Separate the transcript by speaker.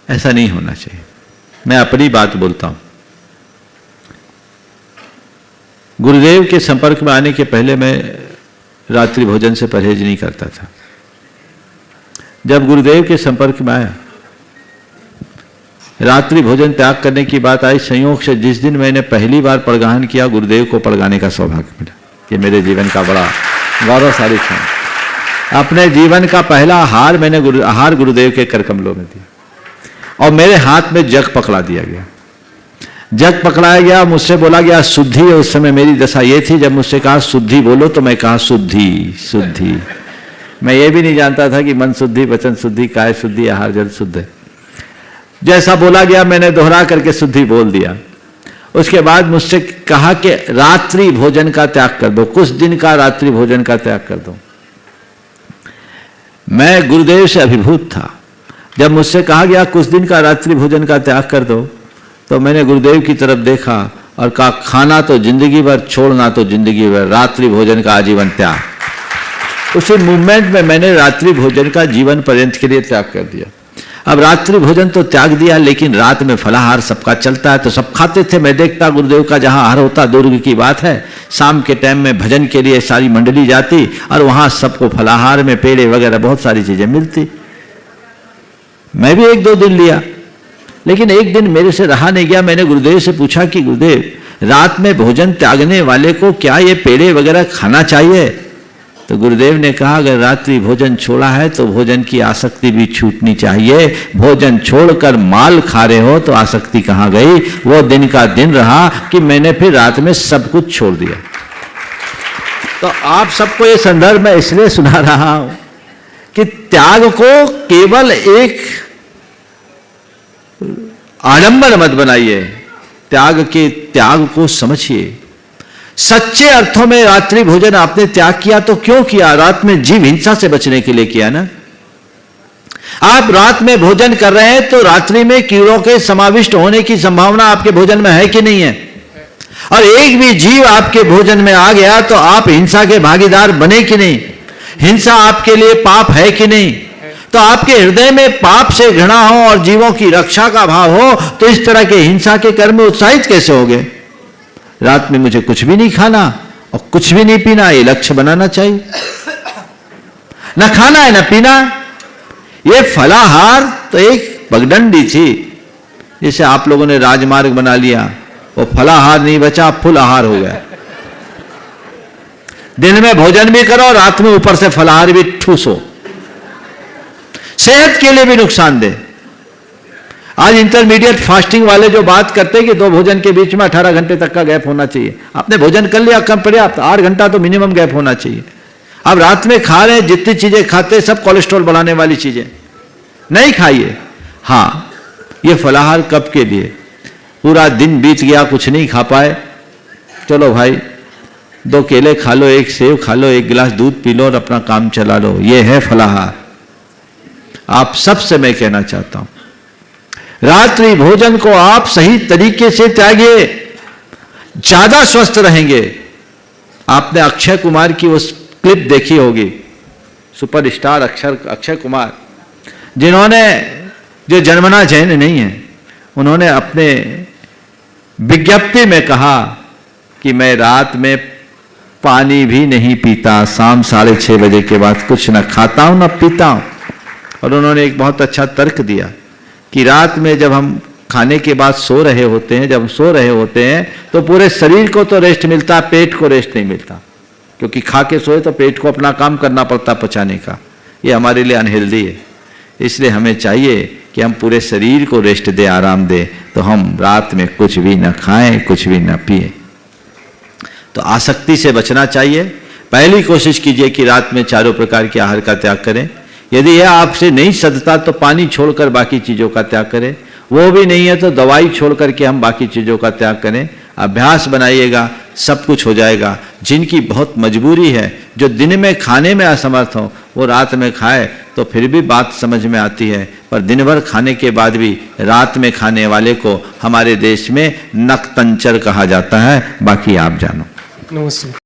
Speaker 1: ऐसा नहीं होना चाहिए। मैं अपनी बात बोलता हूं। गुरुदेव के संपर्क में आने के पहले मैं रात्रि भोजन से परहेज नहीं करता था। जब गुरुदेव के संपर्क में आया, रात्रि भोजन त्याग करने की बात आई। संयोग से जिस दिन मैंने पहली बार पड़गाहन किया, गुरुदेव को पड़गाने का सौभाग्य मिला। ये मेरे जीवन का बड़ा गौरवशाली क्षण। अपने जीवन का पहला हार मैंने गुरुदेव के कर कमलों में दिया और मेरे हाथ में जग पकड़ा दिया गया। जग पकड़ाया गया, मुझसे बोला गया शुद्धि। उस समय मेरी दशा ये थी, जब मुझसे कहा शुद्धि बोलो तो मैं कहा शुद्धि शुद्धि। मैं ये भी नहीं जानता था कि मन शुद्धि, वचन शुद्धि, काय शुद्धि, आहार जल शुद्ध है। जैसा बोला गया मैंने दोहरा करके शुद्धि बोल दिया। उसके बाद मुझसे कहा कि रात्रि भोजन का त्याग कर दो, कुछ दिन का रात्रि भोजन का त्याग कर दो। मैं गुरुदेव से अभिभूत था। जब मुझसे कहा गया कुछ दिन का रात्रि भोजन का त्याग कर दो, तो मैंने गुरुदेव की तरफ देखा और कहा खाना तो जिंदगी भर, छोड़ना तो जिंदगी भर, रात्रि भोजन का आजीवन त्याग। उसी मूवमेंट में मैंने रात्रि भोजन का जीवन पर्यंत के लिए त्याग कर दिया। अब रात्रि भोजन तो त्याग दिया, लेकिन रात में फलाहार सबका चलता है तो सब खाते थे। मैं देखता गुरुदेव का जहां आहार होता, दुर्ग की बात है, शाम के टाइम में भजन के लिए सारी मंडली जाती और वहां सबको फलाहार में पेड़े वगैरह बहुत सारी चीजें मिलती। मैं भी 1-2 दिन लिया, लेकिन एक दिन मेरे से रहा नहीं गया। मैंने गुरुदेव से पूछा कि गुरुदेव, रात में भोजन त्यागने वाले को क्या ये पेड़े वगैरह खाना चाहिए? तो गुरुदेव ने कहा अगर रात्रि भोजन छोड़ा है तो भोजन की आसक्ति भी छूटनी चाहिए। भोजन छोड़कर माल खा रहे हो तो आसक्ति कहां गई? वो दिन का दिन रहा कि मैंने फिर रात में सब कुछ छोड़ दिया। तो आप सबको ये संदर्भ में इसलिए सुना रहा हूं कि त्याग को केवल एक आडंबर मत बनाइए, त्याग को समझिए। सच्चे अर्थों में रात्रि भोजन आपने त्याग किया तो क्यों किया? रात में जीव हिंसा से बचने के लिए किया ना। आप रात में भोजन कर रहे हैं तो रात्रि में कीड़ों के समाविष्ट होने की संभावना आपके भोजन में है कि नहीं है? और एक भी जीव आपके भोजन में आ गया तो आप हिंसा के भागीदार बने कि नहीं? हिंसा आपके लिए पाप है कि नहीं? तो आपके हृदय में पाप से घृणा हो और जीवों की रक्षा का भाव हो तो इस तरह के हिंसा के कर्म में उत्साहित कैसे होगे? रात में मुझे कुछ भी नहीं खाना और कुछ भी नहीं पीना, ये लक्ष्य बनाना चाहिए। न खाना है न पीना। ये फलाहार तो एक पगडंडी थी, जैसे आप लोगों ने राजमार्ग बना लिया, वो फलाहार नहीं बचा, फुल आहार हो गया। दिन में भोजन भी करो, रात में ऊपर से फलाहार भी ठूसो, सेहत के लिए भी नुकसानदेह। आज इंटरमीडिएट फास्टिंग वाले जो बात करते हैं कि 2 भोजन के बीच में 18 घंटे तक का गैप होना चाहिए। आपने भोजन कर लिया, कम पर्याप्त, 8 घंटा तो मिनिमम गैप होना चाहिए। अब रात में खा रहे हैं, जितनी चीजें खाते हैं सब कोलेस्ट्रॉल बढ़ाने वाली चीजें नहीं खाइए। हाँ, ये फलाहार कब के लिए? पूरा दिन बीत गया, कुछ नहीं खा पाए, चलो भाई 2 केले खा लो, 1 सेव खा लो, 1 गिलास दूध पी लो और अपना काम चला लो। ये है फलाहार। आप सबसे मैं कहना चाहता हूं, रात्रि भोजन को आप सही तरीके से त्यागिए, ज्यादा स्वस्थ रहेंगे। आपने अक्षय कुमार की उस क्लिप देखी होगी, सुपरस्टार अक्षय कुमार, जिन्होंने, जो जन्मना जैन नहीं है, उन्होंने अपने विज्ञप्ति में कहा कि मैं रात में पानी भी नहीं पीता, शाम 6:30 बजे के बाद कुछ न खाता हूं न पीता हूं। और उन्होंने एक बहुत अच्छा तर्क दिया कि रात में जब हम खाने के बाद सो रहे होते हैं, जब सो रहे होते हैं तो पूरे शरीर को तो रेस्ट मिलता, पेट को रेस्ट नहीं मिलता, क्योंकि खा के सोए तो पेट को अपना काम करना पड़ता पचाने का। ये हमारे लिए अनहेल्दी है। इसलिए हमें चाहिए कि हम पूरे शरीर को रेस्ट दे, आराम दे, तो हम रात में कुछ भी न खाएं, कुछ भी न पिए। तो आसक्ति से बचना चाहिए। पहली कोशिश कीजिए कि रात में चारों प्रकार के आहार का त्याग करें। यदि यह आपसे नहीं सदता तो पानी छोड़कर बाकी चीजों का त्याग करें। वो भी नहीं है तो दवाई छोड़ करके हम बाकी चीजों का त्याग करें। अभ्यास बनाइएगा, सब कुछ हो जाएगा। जिनकी बहुत मजबूरी है, जो दिन में खाने में असमर्थ हो, वो रात में खाए तो फिर भी बात समझ में आती है। पर दिन भर खाने के बाद भी रात में खाने वाले को हमारे देश में नकतंचर कहा जाता है। बाकी आप जानो।
Speaker 2: नमस्ते।